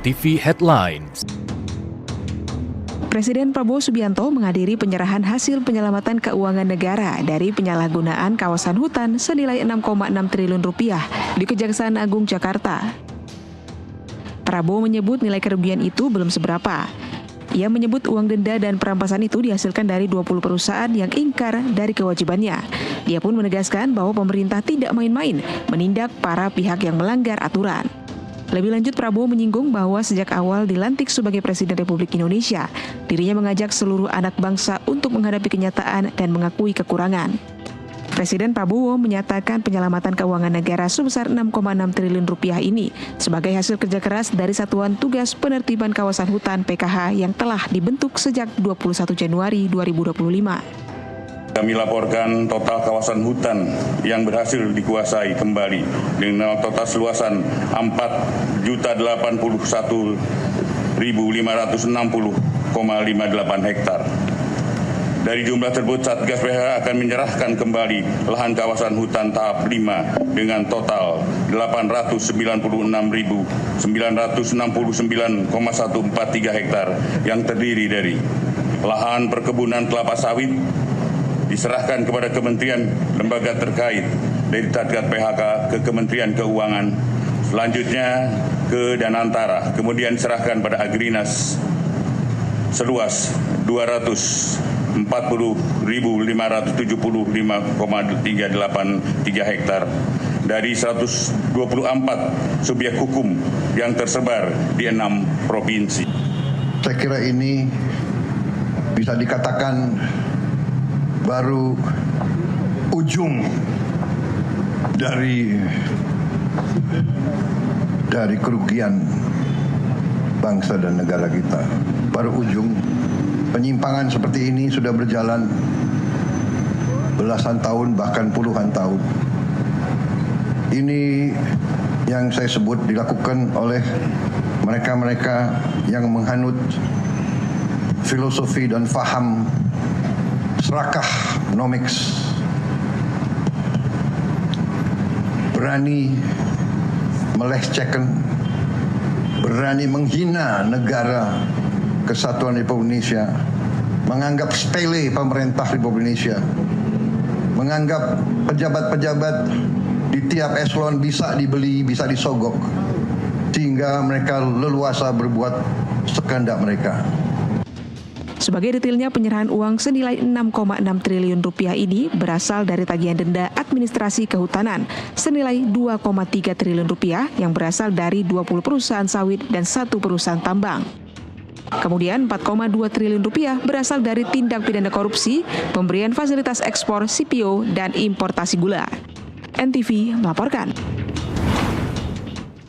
TV Headlines. Presiden Prabowo Subianto menghadiri penyerahan hasil penyelamatan keuangan negara dari penyalahgunaan kawasan hutan senilai 6,6 triliun rupiah di Kejaksaan Agung Jakarta. Prabowo menyebut nilai kerugian itu belum seberapa. Ia menyebut uang denda dan perampasan itu dihasilkan dari 20 perusahaan yang ingkar dari kewajibannya. Dia pun menegaskan bahwa pemerintah tidak main-main menindak para pihak yang melanggar aturan. Lebih lanjut, Prabowo menyinggung bahwa sejak awal dilantik sebagai Presiden Republik Indonesia, dirinya mengajak seluruh anak bangsa untuk menghadapi kenyataan dan mengakui kekurangan. Presiden Prabowo menyatakan penyelamatan keuangan negara sebesar 6,6 triliun rupiah ini sebagai hasil kerja keras dari Satuan Tugas Penertiban Kawasan Hutan (PKH) yang telah dibentuk sejak 21 Januari 2025. Kami laporkan total kawasan hutan yang berhasil dikuasai kembali dengan total seluasan 4.081.560,58 hektar. Dari jumlah tersebut, Satgas PKH akan menyerahkan kembali lahan kawasan hutan tahap 5 dengan total 896.969,143 hektar yang terdiri dari lahan perkebunan kelapa sawit diserahkan kepada kementerian lembaga terkait dari Satgas PKH ke Kementerian Keuangan, selanjutnya ke Danantara, kemudian diserahkan pada Agrinas seluas 240.575,383 hektar dari 124 subjek hukum yang tersebar di 6 provinsi. Saya kira ini bisa dikatakan baru ujung dari kerugian bangsa dan negara kita. Baru ujung. Penyimpangan seperti ini sudah berjalan belasan tahun, bahkan puluhan tahun. Ini yang saya sebut dilakukan oleh mereka-mereka yang menghanut filosofi dan faham serakah nomics, berani melecehkan, berani menghina negara Kesatuan Republik Indonesia, menganggap sepele pemerintah Republik Indonesia, menganggap pejabat-pejabat di tiap eselon bisa dibeli, bisa disogok, sehingga mereka leluasa berbuat sekehendak mereka. Sebagai detailnya, penyerahan uang senilai 6,6 triliun rupiah ini berasal dari tagihan denda administrasi kehutanan senilai 2,3 triliun rupiah yang berasal dari 20 perusahaan sawit dan 1 perusahaan tambang. Kemudian 4,2 triliun rupiah berasal dari tindak pidana korupsi, pemberian fasilitas ekspor CPO, dan importasi gula. NTV melaporkan.